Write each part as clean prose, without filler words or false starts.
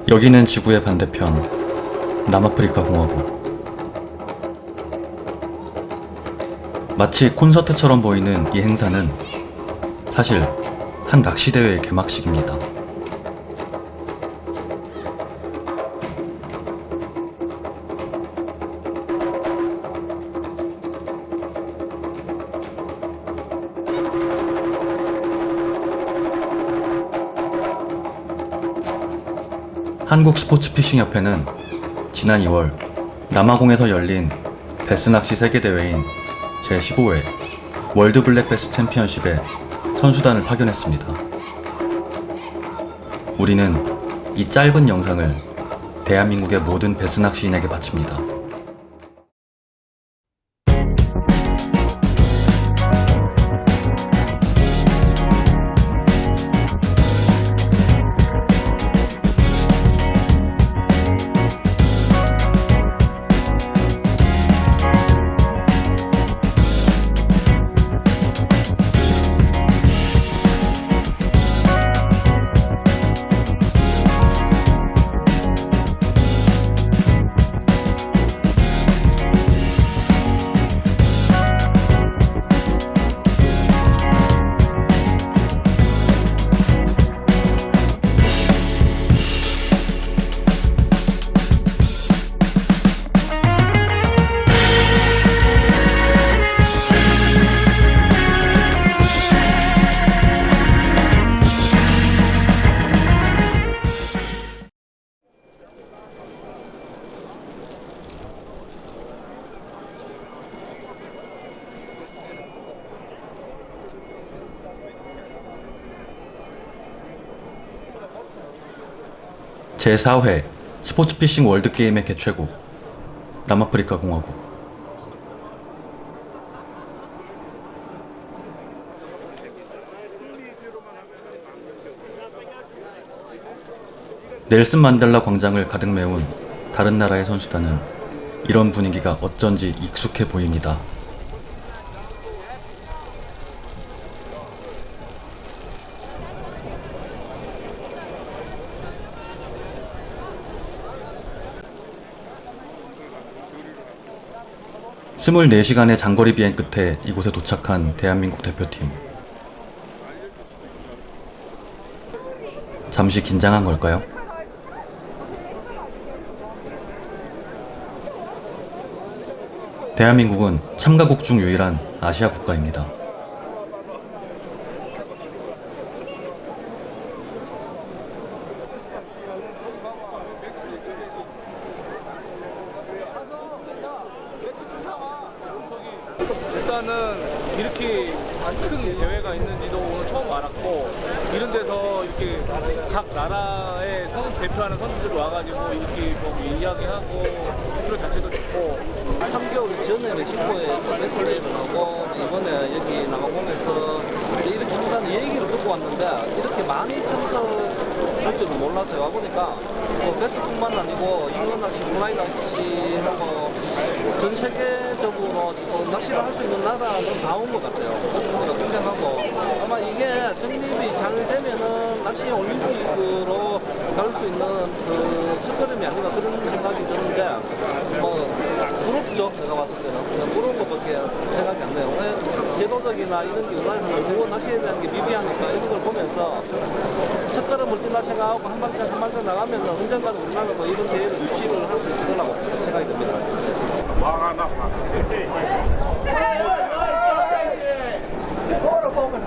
여기는 지구의 반대편, 남아프리카 공화국. 마치 콘서트처럼 보이는 이 행사는 사실 한 낚시대회의 개막식입니다. 한국스포츠피싱협회는 지난 2월 남아공에서 열린 베스낚시 세계대회인 제15회 월드 블랙베스 챔피언십에 선수단을 파견했습니다. 우리는 이 짧은 영상을 대한민국의 모든 베스낚시인에게 바칩니다. 제4회 스포츠피싱 월드게임의 개최국 남아프리카 공화국. 넬슨 만델라 광장을 가득 메운 다른 나라의 선수단은 이런 분위기가 어쩐지 익숙해 보입니다. 스물네 시간의 장거리 비행 끝에 이곳에 도착한 대한민국 대표팀. 잠시 긴장한 걸까요? 대한민국은 참가국 중 유일한 아시아 국가입니다. 일단은 이렇게 큰 대회가 있는지도 오늘 처음 알았고, 이런 데서 이렇게 각 나라의 대표하는 선수들 와가지고 이렇게 뭐 이야기하고 그런 자체도 좋고. 3개월 전에 멕시코에서 레슬링을 하고 이번에 여기 남아공에서 이렇게 항상 얘기를 듣고 왔는데 이렇게 많이 참석할 줄은 몰랐어요. 와보니까 베스뿐만 아니고 잉어 낚시, 플라이 낚시하고 전 세계적으로 낚시를 할 수 있는 나라는 다 온 것 같아요. 그래서 굉장하고 아마 이게 정립이 잘 되면은 낚시 올림픽으로 갈 수 있는 그 첫걸음이 아닌가 그런 생각이 드는데 부럽죠. 제가 봤을 때는 그냥 부러운 것밖에 생각이 안 나요. 왜 제도적이나 이런 게 우리나라에서 누구 낚시에 대한 게 미비하니까 이런 걸 보면서 첫걸음을 뛴다 생각하고 한 발짝 나가면은 언젠가는 우리나라도 이런 대회를 유치를 할 수 있을 거라고 생각이 듭니다.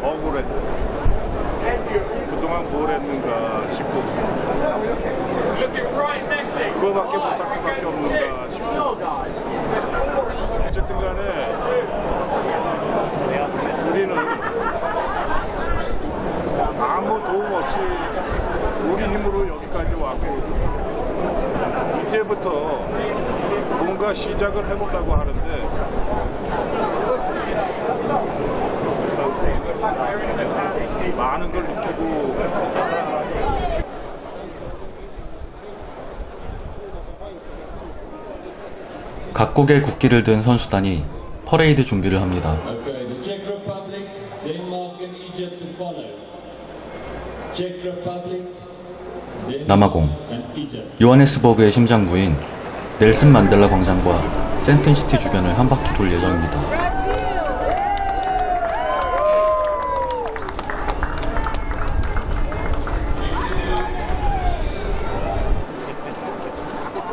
억울해. 그동안 뭘 했는가 싶고 그거밖에 못할 수밖에 없는가 싶고 어쨌든 간에 우리는 아무 도움 없이 우리 힘으로 여기까지 왔고 이제부터 뭔가 시작을 해보려고 하는데 많은 걸 느끼고 각국의 국기를 든 선수단이 퍼레이드 준비를 합니다. Czech Republic, 남아공 요하네스버그의 심장부인 넬슨 만델라 광장과 센튼시티 주변을 한 바퀴 돌 예정입니다.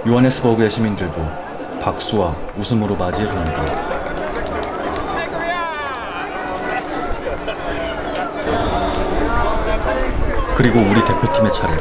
요하네스버그의 시민들도 박수와 웃음으로 맞이해줍니다. 그리고 우리 대표팀의 차례.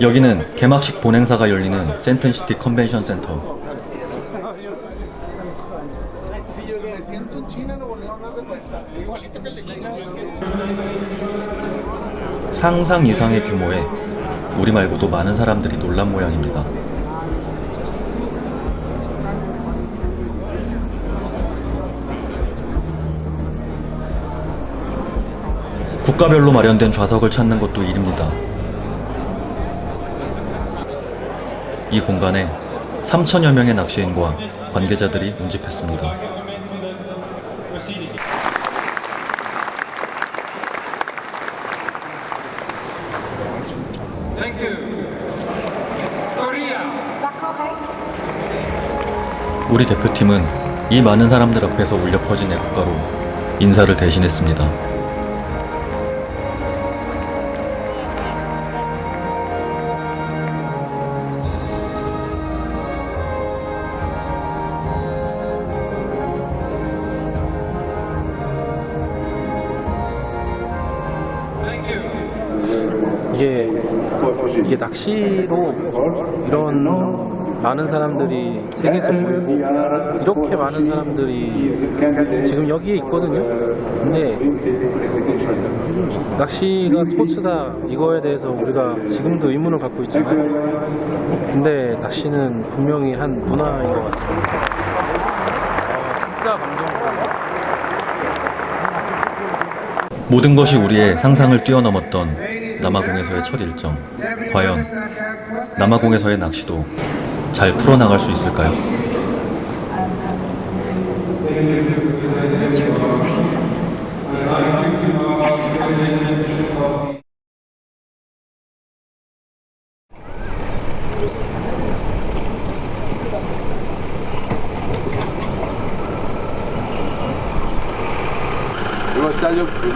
여기는 개막식 본행사가 열리는 센튼시티 컨벤션 센터. 상상 이상의 규모에 우리 말고도 많은 사람들이 놀란 모양입니다. 국가별로 마련된 좌석을 찾는 것도 일입니다. 이 공간에 3천여 명의 낚시인과 관계자들이 운집했습니다. 우리 대표팀은 이 많은 사람들 앞에서 울려 퍼진 애국가로 인사를 대신했습니다. 이게 낚시로 이런 많은 사람들이 세계에서 모이고 이렇게 많은 사람들이 지금 여기에 있거든요. 근데 낚시가 스포츠다 이거에 대해서 우리가 지금도 의문을 갖고 있잖아요. 근데 낚시는 분명히 한 문화인 것 같습니다. 진짜 감동이다. 모든 것이 우리의 상상을 뛰어넘었던 남아공에서의 첫 일정. 과연 남아공에서의 낚시도 잘 풀어나갈 수 있을까요? You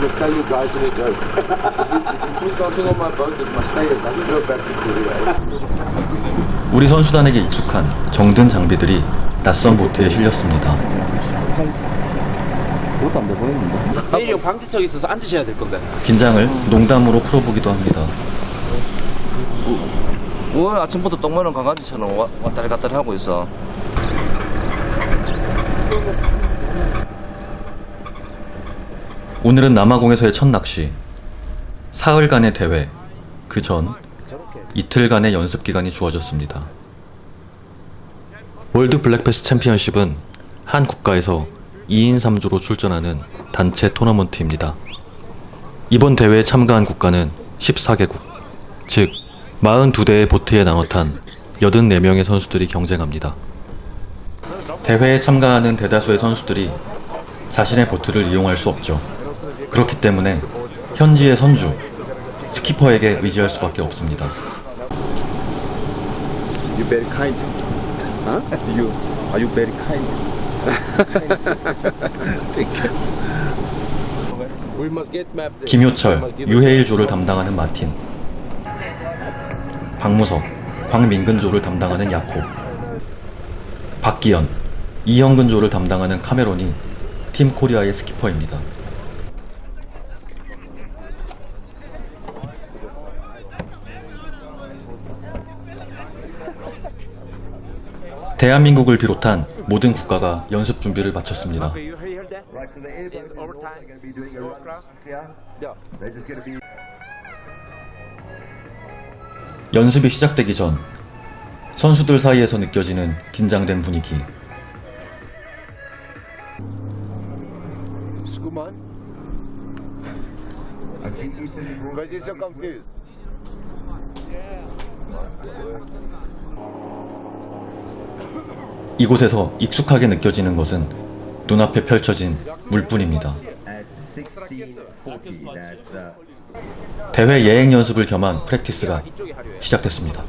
must tell you guys in a joke. If you're talking on my boat, it must stay. It doesn't go back to Korea. 우리 선수단에게 익숙한 정든 장비들이 낯선 보트에 실렸습니다. 내일형 방지턱 있어서 앉으셔야 될 건데. 긴장을 농담으로 풀어보기도 합니다. 오늘 아침부터 똥 마른 강아지처럼 왔다리 갔다리 하고 있어. 오늘은 남아공에서의 첫 낚시, 사흘간의 대회, 그 전 이틀간의 연습 기간이 주어졌습니다. 월드 블랙베스 챔피언십은 한 국가에서 2인 3조로 출전하는 단체 토너먼트입니다. 이번 대회에 참가한 국가는 14개국, 즉 42대의 보트에 나눠 탄 84명의 선수들이 경쟁합니다. 대회에 참가하는 대다수의 선수들이 자신의 보트를 이용할 수 없죠. 그렇기 때문에 현지의 선주, 스키퍼에게 의지할 수밖에 없습니다. You very kind. Huh? Are you very kind? We must get mapped. 김효철, 유해일조를 담당하는 마틴, 박무석, 황민근조를 담당하는 야코, 박기현, 이형근조를 담당하는 카메론이 팀 코리아의 스키퍼입니다. 대한민국을 비롯한 모든 국가가 연습 준비를 마쳤습니다. 연습이 시작되기 전 선수들 사이에서 느껴지는 긴장된 분위기. Scuman? Because you're so confused. 이곳에서 익숙하게 느껴지는 것은 눈앞에 펼쳐진 물뿐입니다. 대회 예행 연습을 겸한 프랙티스가 시작됐습니다.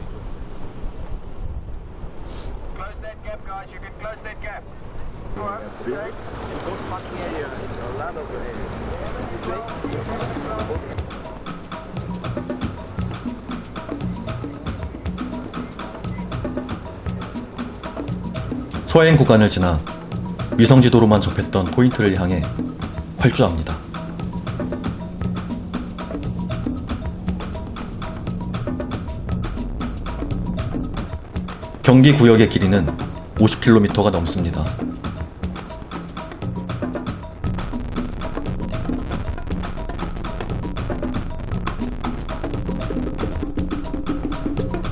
서행 구간을 지나 위성지도로만 접했던 포인트를 향해 활주합니다. 경기 구역의 길이는 50km가 넘습니다.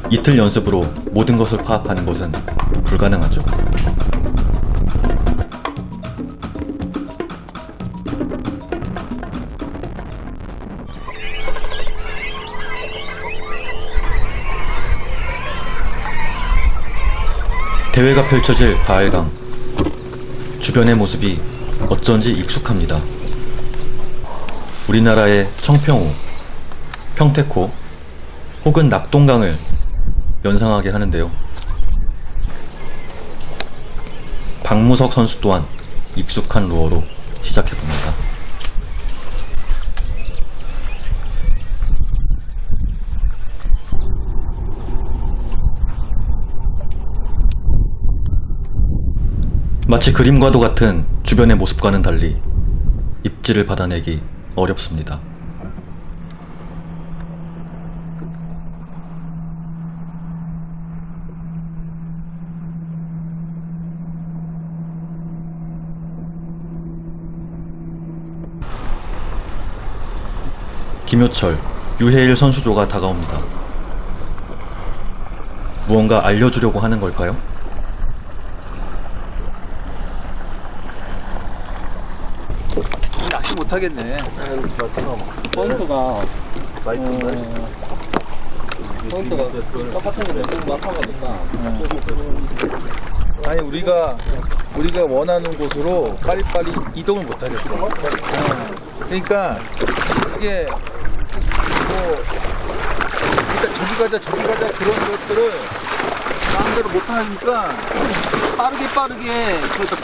이틀 연습으로 모든 것을 파악하는 것은 불가능하죠. 대회가 펼쳐질 바알강. 주변의 모습이 어쩐지 익숙합니다. 우리나라의 청평호, 평택호 혹은 낙동강을 연상하게 하는데요. 박무석 선수 또한 익숙한 루어로 시작해봅니다. 마치 그림과도 같은 주변의 모습과는 달리 입지를 받아내기 어렵습니다. 김효철, 유해일 선수조가 다가옵니다. 무언가 알려주려고 하는 걸까요? 낚시 못하겠네. 포인트가 똑같은 거 내고 막아가니까. 아니 우리가 원하는 곳으로 빨리빨리 이동을 못하겠어. 그러니까 이게 뭐 일단 저기 가자 그런 것들을 마음대로 못하니까 빠르게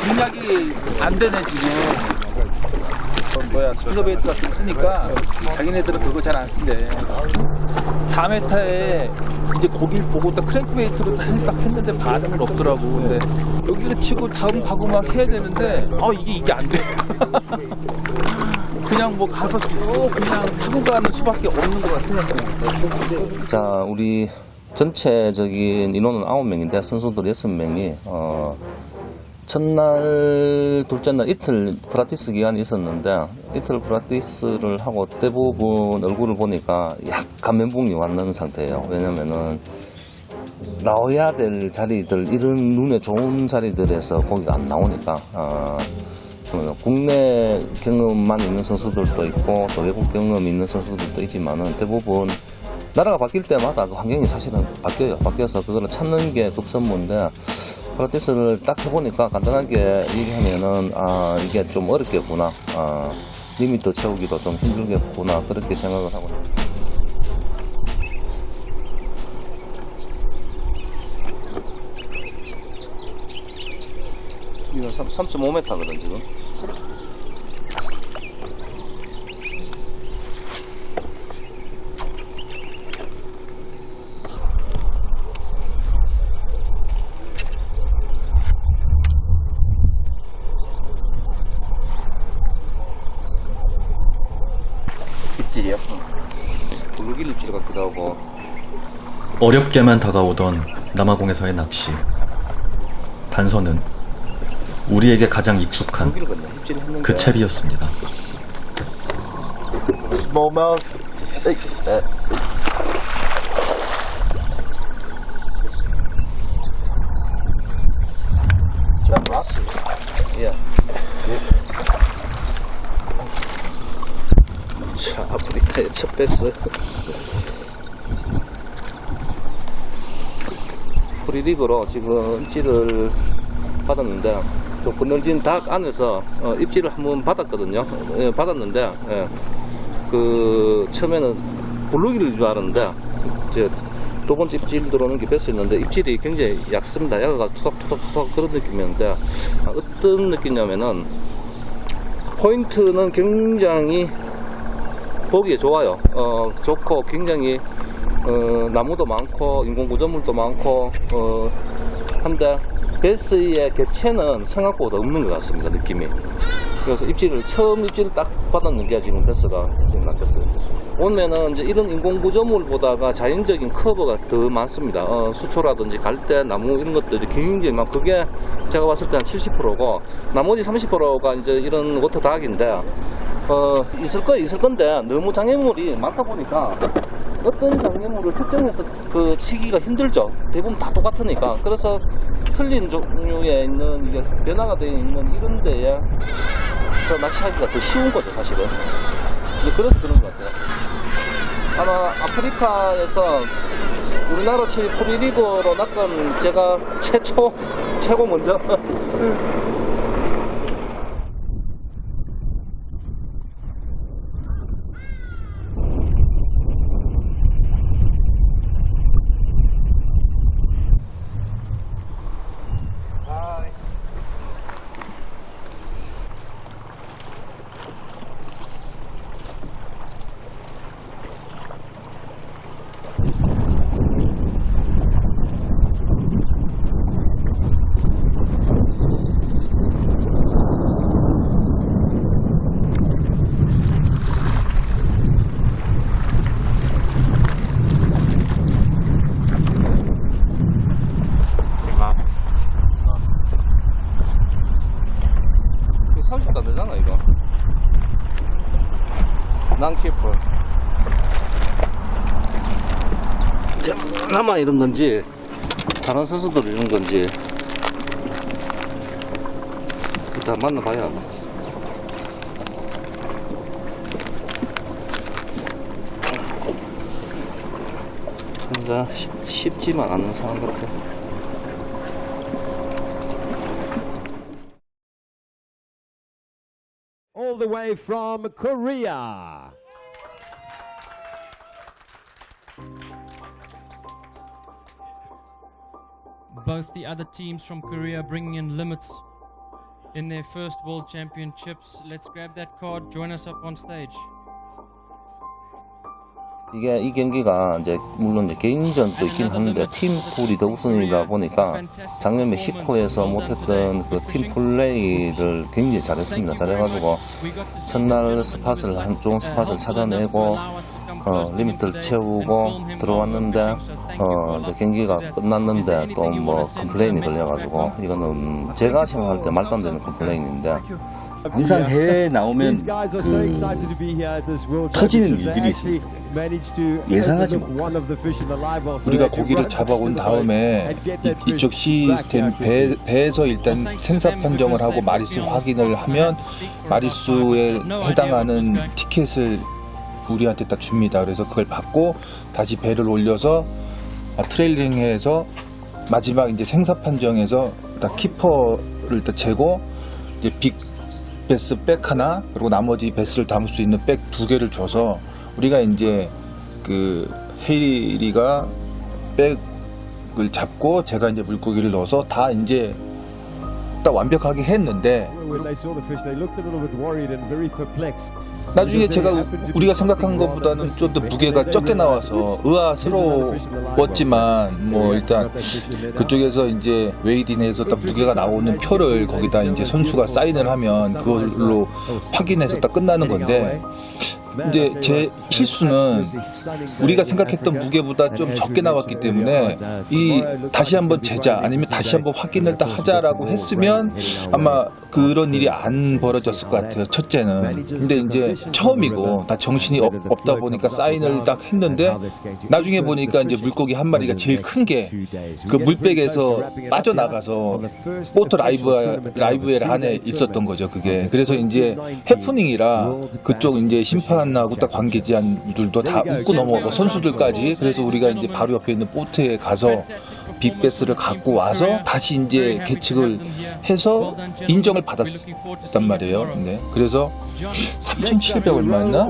공략이 안 되네 지금. 스피더베이트가 쓰니까 자기네들은 그거 잘 안 쓴대. 4m에 이제 고기를 보고 딱 크랭크베이트로 딱 했는데 반응은 없더라고. 근데 여기가 치고 다음 가고 막 해야 되는데 이게 안 돼. 그냥 뭐 가서 쭉 그냥 타고 가는 수밖에 없는 것 같아요. 자, 우리 전체적인 인원은 9명인데 선수들 6명이 첫날, 둘째 날 이틀 프라티스 기간이 있었는데 이틀 프라티스를 하고 대부분 얼굴을 보니까 약간 멘붕이 왔는 상태예요. 왜냐면은 나와야 될 자리들, 이런 눈에 좋은 자리들에서 거기가 안 나오니까 국내 경험만 있는 선수들도 있고 또 외국 경험 있는 선수들도 있지만은 대부분 나라가 바뀔 때마다 그 환경이 사실은 바뀌어요. 바뀌어서 그거를 찾는 게 급선무인데 프라티스를 딱 해보니까 간단하게 얘기하면은 이게 좀 어렵겠구나, 리미트 채우기도 좀 힘들겠구나, 그렇게 생각을 하고 이거 3.5m거든 지금. 입질이요? 블루길 입질 같기도 하고. 어렵게만 다가오던 남아공에서의 낚시. 단서는 우리에게 가장 익숙한 그 채비였습니다. Smallmouth. Yeah. 첫 베스. 프리리그로 지금 입질을 받았는데, 또 그늘진 닭 안에서 입질을 한번 받았거든요. 예, 받았는데, 예, 그 처음에는 블루기를 줄 알았는데, 이제 두 번째 입질 들어오는 게 베스였는데 입질이 굉장히 얕습니다. 야가가 투석투석투석 그런 느낌이었는데, 어떤 느낌이냐면은 포인트는 굉장히 보기에 좋아요. 좋고 굉장히 나무도 많고 인공구조물도 많고 한데 베스의 개체는 생각보다 없는 것 같습니다. 느낌이. 그래서 처음 입질을 딱 받았는 게 지금 베스가 지금 낚였어요. 오면은 이제 이런 인공구조물보다가 자연적인 커버가 더 많습니다. 수초라든지 갈대, 나무 이런 것들이 굉장히 막, 그게 제가 봤을 때는 70%고 나머지 30%가 이제 이런 워터닭인데, 있을 건데 너무 장애물이 많다 보니까 어떤 장애물을 특정해서 그 치기가 힘들죠. 대부분 다 똑같으니까. 그래서 틀린 종류에 있는, 이게 변화가 되어 있는 이런 데에서 낚시하기가 더 쉬운 거죠, 사실은. 그래서 그런 것 같아요. 아마 아프리카에서 우리나라 프리리그로 낚은 제가 최고 먼저. 난키프 나만 이런 건지 다른 선수들 이런 건지 일단 만나봐야 알아. 진짜 쉽지만 않은 상황 같아. All the way from Korea. Both the other teams from Korea bringing in limits in their first World Championships. Let's grab that card. Join us up on stage. 이 경기가 이제 물론 이제 개인전도 있긴 하는데 팀플이 더 우선이다 보니까 작년 멕시코에서 못했던 그 팀 플레이를 굉장히 잘했습니다. 잘해가지고 첫날 스팟을 좋은 스팟을 찾아내고 리미트를 채우고 들어왔는데 이제 경기가 끝났는데 또 뭐 컴플레인이 걸려가지고 이거는 제가 생각할 때 말도 안 되는 컴플레인인데. 항상 해외에 나오면 터지는 일들이 있습니다. 예상하지 못해요. 우리가 고기를 잡아온 다음에 이쪽 시스템 배에서 일단 생사 판정을 하고 마리수 확인을 하면 마리수에 해당하는 티켓을 우리한테 딱 줍니다. 그래서 그걸 받고 다시 배를 올려서 트레일링해서 마지막 이제 생사 판정에서 딱 키퍼를 딱 재고 이제 빅 베스 백 하나 그리고 나머지 베스를 담을 수 있는 백 2개를 줘서 우리가 이제 그 헤이리가 백을 잡고 제가 이제 물고기를 넣어서 다 이제 딱 완벽하게 했는데 나중에 제가 우리가 생각한 것보다는 좀 더 무게가 적게 나와서 의아스러웠지만 뭐 일단 그쪽에서 이제 웨이딩해서 딱 무게가 나오는 표를 거기다 이제 선수가 사인을 하면 그걸로 확인해서 딱 끝나는 건데 근데 제 실수는 우리가 생각했던 무게보다 좀 적게 나왔기 때문에 다시 한번 재자 아니면 다시 한번 확인을 딱 하자라고 했으면 아마 그런 이런 일이 안 벌어졌을 것 같아요. 첫째는. 근데 이제 처음이고 다 정신이 없다 보니까 사인을 딱 했는데 나중에 보니까 이제 물고기 한 마리가 제일 큰 게 그 물백에서 빠져나가서 보트 라이브웰 안에 있었던 거죠. 그게. 그래서 이제 해프닝이라 그쪽 이제 심판하고 딱 관계자들도 다 웃고 넘어가고 선수들까지. 그래서 우리가 이제 바로 옆에 있는 보트에 가서 빅베스를 갖고 와서 다시 이제 계측을 해서 인정을 받았단 말이에요. 네. 그래서 3,700 얼마였나?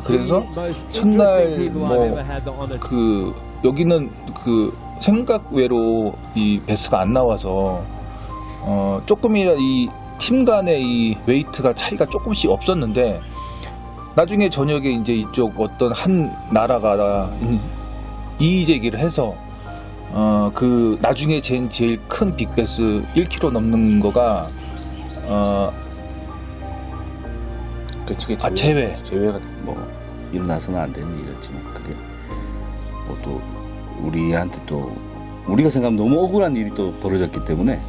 그래서 첫날 뭐 그 여기는 그 생각외로 이 베스가 안 나와서 조금이라 이 팀 간의 이 웨이트가 차이가 조금씩 없었는데 나중에 저녁에 이제 이쪽 어떤 한 나라가 이의 제기를 해서 그 나중에 제일 큰 빅베스 1kg 넘는 거가 제외가 뭐 일어나서는 안 되는 일이었지만 그게 뭐 또 우리한테 또 우리가 생각하면 너무 억울한 일이 또 벌어졌기 때문에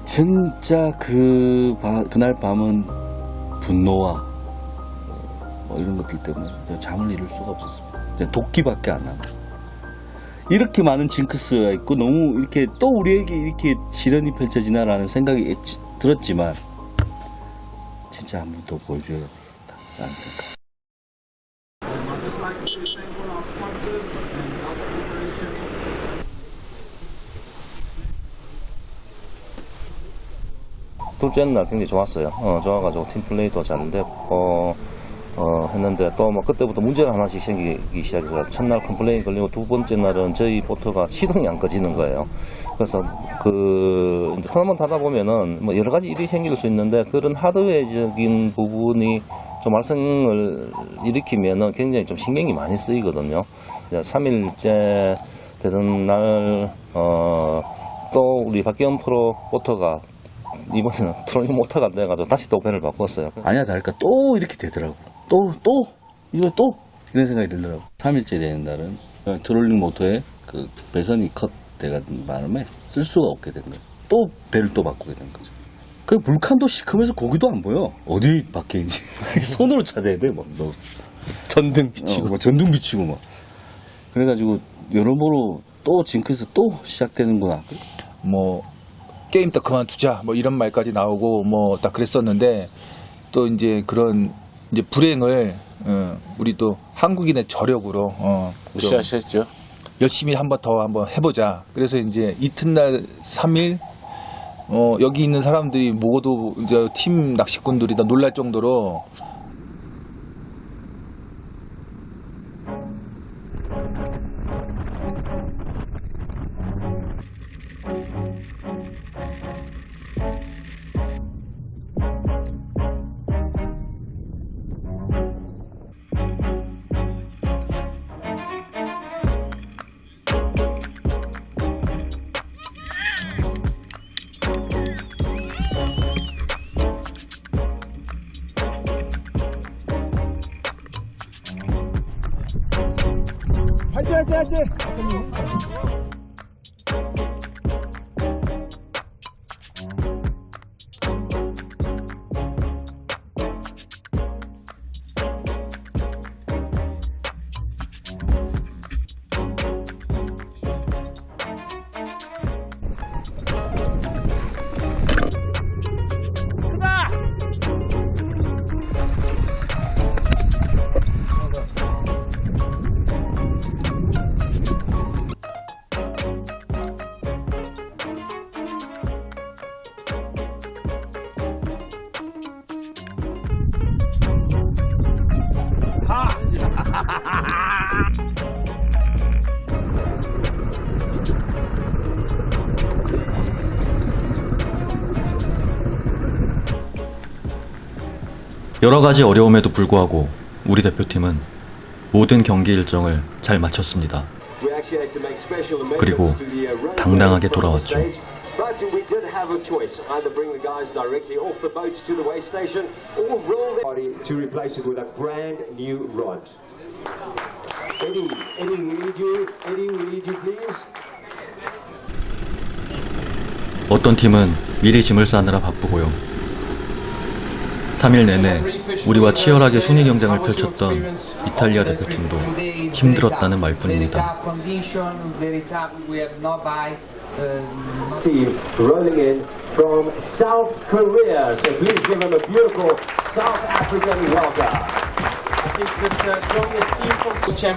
진짜 그날 밤은 분노와 뭐 이런 것들 때문에 잠을 이룰 수가 없었습니다. 도끼밖에 안 나요. 이렇게 많은 징크스가 있고 너무 이렇게 또 우리에게 이렇게 시련이 펼쳐지나라는 생각이 들었지만 진짜 한 번 더 보여줘야 되겠다라는 생각. 둘째 날 굉장히 좋았어요. 좋아가지고 팀 플레이도 잘 됐고 했는데 또 뭐 그때부터 문제가 하나씩 생기기 시작해서 첫날 컴플레인 걸리고 두 번째 날은 저희 보트가 시동이 안 꺼지는 거예요. 그래서 이제 토너먼트 하다 보면은 뭐 여러 가지 일이 생길 수 있는데 그런 하드웨어적인 부분이 좀 발생을 일으키면은 굉장히 좀 신경이 많이 쓰이거든요. 이제 3일째 되던 날 또 우리 박기현 프로 보트가 이번에는 트롤링 모터가 안 돼가지고 다시 또 배를 바꿨어요. 아니야 다를까 또 이렇게 되더라고. 이거 또 이런 생각이 들더라고. 3일째 되는 날은 트롤링 모터에 그 배선이 컷 돼가는 바람에 쓸 수가 없게 된 거예요. 또 배를 또 바꾸게 된 거죠. 그 물칸도 시커면서 고기도 안 보여. 어디 박혀있는지 손으로 찾아야 돼. 막 너 전등 비치고 전등 비치고 막. 그래가지고 여러모로 또 징크스 또 시작되는구나. 뭐 게임 딱 그만두자 뭐 이런 말까지 나오고 뭐 딱 그랬었는데 또 이제 그런 이제 불행을 우리 또 한국인의 저력으로 무시하셨죠? 열심히 한번 해보자. 그래서 이제 이튿날 3일 여기 있는 사람들이 모두 이제 팀 낚시꾼들이 다 놀랄 정도로 화이팅! 여러 가지 어려움에도 불구하고 우리 대표팀은 모든 경기 일정을 잘 마쳤습니다. 그리고 당당하게 돌아왔죠. But we did have a choice, either bring the guys directly off the boats to the way station or roll them to replace it with a brand new rod. Eddie, we need you. Eddie, we need you, please. 어떤 팀은 미리 짐을 싸느라 바쁘고요. 3일 내내 우리와 치열하게 순위 경쟁을 펼쳤던 이탈리아 대표팀도 힘들었다는 말뿐입니다. Team rolling in from South Korea. So please give them a beautiful South African welcome.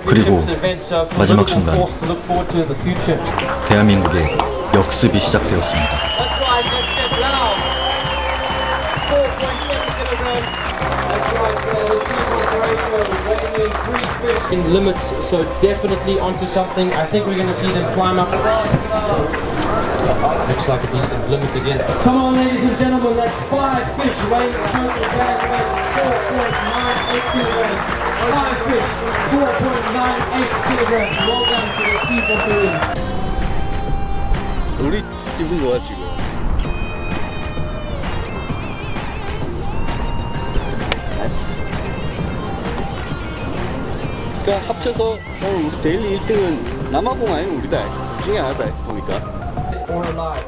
그리고 마지막 순간 대한민국의 역습이 시작되었습니다. In limits, so definitely onto something. I think we're going to see them climb up. Looks like a decent limit again. Come on, ladies and gentlemen, that's 5 fish weighing total bag weight 4.98 kilograms. 5 fish, 4.98 kilograms. Well done to the team from Korea. 우리 기분 좋아 지금. 그러니까 합쳐서 오늘 우리 데일리 1등은 남아공 아니면 우리다. 둘 중에 하나다 보니까. Or alive.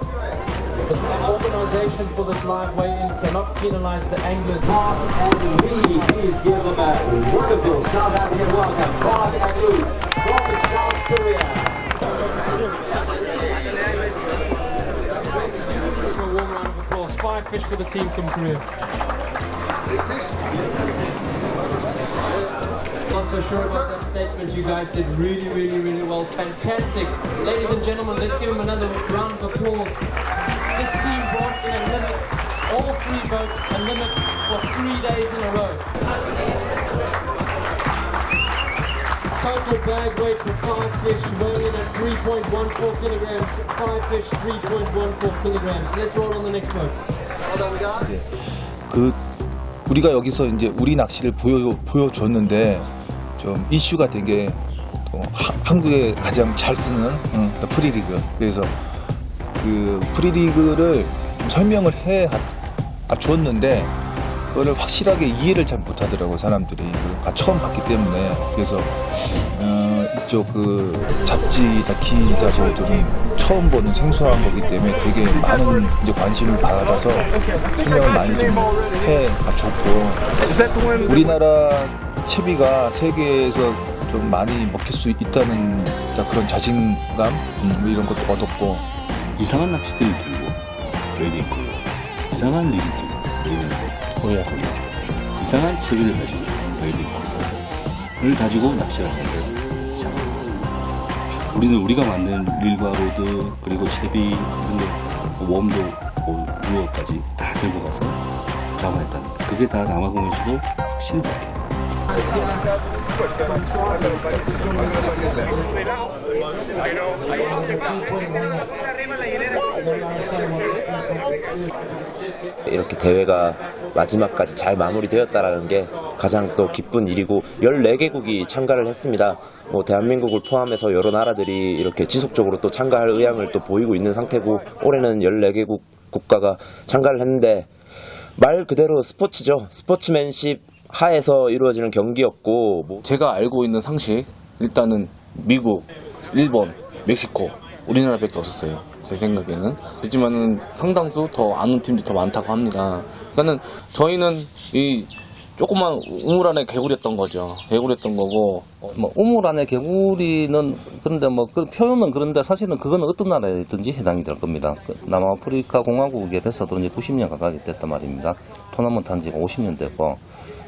The organization for this live weigh-in cannot penalize the anglers. And we please give them a wonderful South African welcome. Mark and Lou from South Korea. A warm round of applause. 5 fish for the team from Korea. Not so sure about that statement. You guys did really well. Fantastic. Ladies and gentlemen, let's give them another round of applause. This team brought in a limit, all 3 boats, a limit for 3 days in a row. Total bag weight for 5 fish, weighing in at 3.14 kilograms. 5 fish, 3.14 kilograms. Let's roll on the next boat. 우리가 여기서 이제 우리 낚시를 보여줬는데 좀 이슈가 된 게 한국에 가장 잘 쓰는 프리리그. 그래서 그 프리리그를 설명을 해 줬는데 그거를 확실하게 이해를 잘 못하더라고요, 사람들이. 처음 봤기 때문에. 그래서 이쪽 그 잡지 다키자도 좀 처음 보는 생소한 거기 때문에 되게 많은 이제 관심을 받아서 설명을 많이 좀 해 줬고, 우리나라 채비가 세계에서 좀 많이 먹힐 수 있다는 그런 자신감 이런 것도 얻었고. 이상한 낚싯대를 들고 여기 있고, 이상한 릴을 들고 여기 있고, 거기가 이상한 채비를 가지고 여기 있고,를 가지고 낚시를 하는데, 자, 우리는 우리가 만든 릴과 로드 그리고 채비 이런 거, 웜도 루어까지 다 들고 가서 작업했다는 거. 그게 다 남아공에서도 확실히 바뀌어요. 이렇게 대회가 마지막까지 잘 마무리되었다라는 게 가장 또 기쁜 일이고, 14개국이 참가를 했습니다. 대한민국을 포함해서 여러 나라들이 이렇게 지속적으로 또 참가할 의향을 또 보이고 있는 상태고, 올해는 14개국 국가가 참가를 했는데 말 그대로 스포츠죠. 스포츠맨십 하에서 이루어지는 경기였고, 제가 알고 있는 상식, 일단은 미국, 일본, 멕시코, 우리나라밖에 없었어요, 제 생각에는. 그렇지만은 상당수 더 아는 팀들이 더 많다고 합니다. 그러니까는 저희는 이 조그만 우물 안에 개구리였던 거죠. 개구리였던 거고. 우물 안에 개구리는 그런데 그 표현은 그런데 사실은 그건 어떤 나라에든지 해당이 될 겁니다. 남아프리카 공화국에 뱃사들은 이제 90년 가까이 됐단 말입니다. 토너먼트 한 지가 50년 됐고,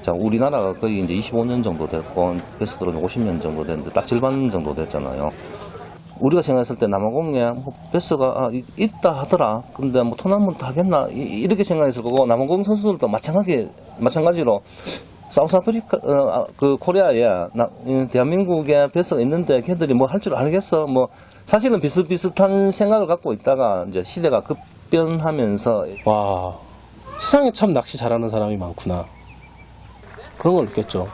자, 우리나라가 거의 이제 25년 정도 됐고, 뱃사들은 50년 정도 됐는데 딱 절반 정도 됐잖아요. 우리가 생각했을 때 남아공에 베스가 있다 하더라. 근데 토너먼트 하겠나 이렇게 생각했을 거고, 남아공 선수들도 마찬가지로 사우스아프리카 그 코리아에 대한민국에 베스가 있는데 걔들이 뭐 할 줄 알겠어. 사실은 비슷비슷한 생각을 갖고 있다가 이제 시대가 급변하면서, 와, 세상에 참 낚시 잘하는 사람이 많구나, 그런 걸 느꼈죠.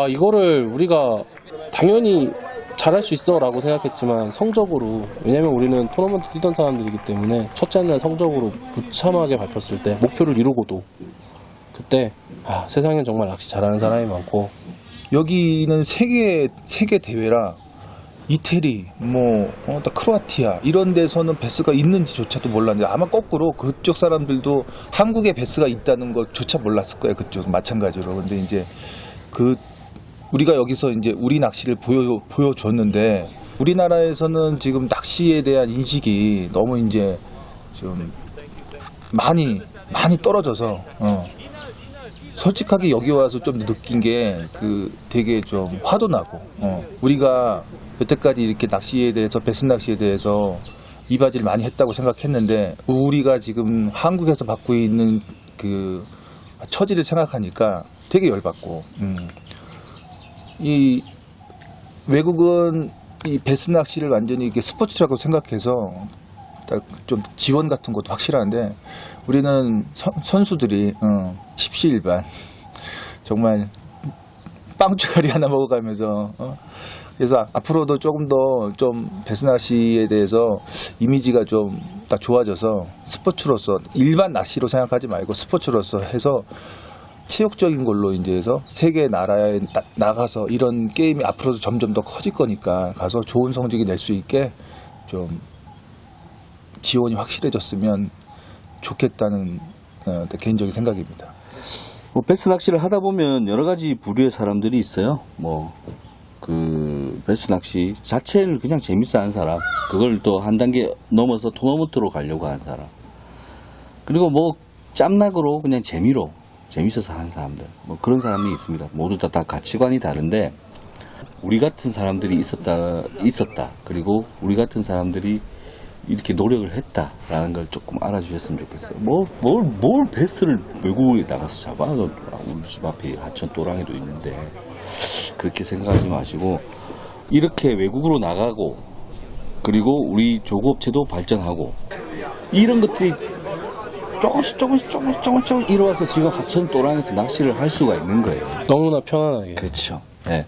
이거를 우리가 당연히 잘할 수 있어 라고 생각했지만, 성적으로, 왜냐면 우리는 토너먼트 뛰던 사람들이기 때문에 첫째 날 성적으로 무참하게 밟혔을 때, 목표를 이루고도 그때 세상엔 정말 낚시 잘하는 사람이 많고. 여기는 세계 대회라 이태리, 또 크로아티아 이런 데서는 배스가 있는지조차도 몰랐는데 아마 거꾸로 그쪽 사람들도 한국에 배스가 있다는 것조차 몰랐을 거예요. 그쪽 마찬가지로. 근데 이제 우리가 여기서 이제 우리 낚시를 보여줬는데 우리나라에서는 지금 낚시에 대한 인식이 너무 이제 좀 많이 떨어져서 솔직하게 여기 와서 좀 느낀 게 되게 좀 화도 나고 우리가 여태까지 이렇게 낚시에 대해서 배스 낚시에 대해서 이바지를 많이 했다고 생각했는데 우리가 지금 한국에서 받고 있는 그 처지를 생각하니까 되게 열받고 이 외국은 이 배스 낚시를 완전히 이게 스포츠라고 생각해서 좀 지원 같은 것도 확실한데 우리는 선수들이 십시일반 정말 빵쭈가리 하나 먹어가면서 그래서 앞으로도 조금 더 좀 배스 낚시에 대해서 이미지가 좀 딱 좋아져서 스포츠로서 일반 낚시로 생각하지 말고 스포츠로서 해서 체육적인 걸로 이제 해서 세계 나라에 나가서 이런 게임이 앞으로도 점점 더 커질 거니까 가서 좋은 성적이 낼 수 있게 좀 지원이 확실해졌으면 좋겠다는 개인적인 생각입니다. 배스 낚시를 하다 보면 여러 가지 부류의 사람들이 있어요. 배스 낚시 자체를 그냥 재밌어 하는 사람, 그걸 또 한 단계 넘어서 토너먼트로 가려고 하는 사람, 그리고 짬락으로 그냥 재밌어서 하는 사람들, 그런 사람이 있습니다. 모두 다 가치관이 다른데 우리 같은 사람들이 있었다. 그리고 우리 같은 사람들이 이렇게 노력을 했다라는 걸 조금 알아주셨으면 좋겠어요. 뭘 배스를 외국에 나가서 잡아? 우리 집 앞에 하천 또랑이도 있는데 그렇게 생각하지 마시고 이렇게 외국으로 나가고 그리고 우리 조업체도 발전하고 이런 것들이 조금씩 이루어서 지금 하천 또랑에서 낚시를 할 수가 있는 거예요. 너무나 편안하게. 그렇죠. 네.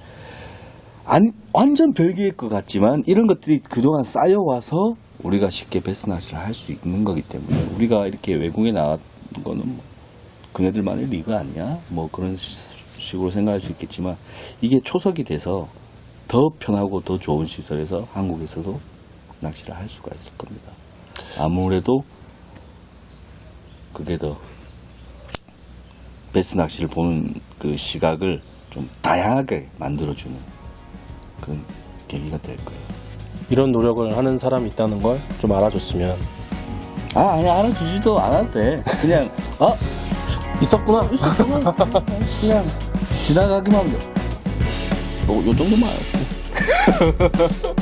완전 별개의 것 같지만 이런 것들이 그동안 쌓여와서 우리가 쉽게 배스 낚시를 할 수 있는 거기 때문에 우리가 이렇게 외국에 나간 거는 그네들만의 리그 아니야? 그런 식으로 생각할 수 있겠지만 이게 초석이 돼서 더 편하고 더 좋은 시설에서 한국에서도 낚시를 할 수가 있을 겁니다. 아무래도 그게 더 배스 낚시를 보는 그 시각을 좀 다양하게 만들어주는 그런 계기가 될 거예요. 이런 노력을 하는 사람이 있다는 걸 좀 알아줬으면. 아니 알아주지도 않아도 돼. 그냥 있었구나. 그냥 지나가기만 하면 요 정도만 알고.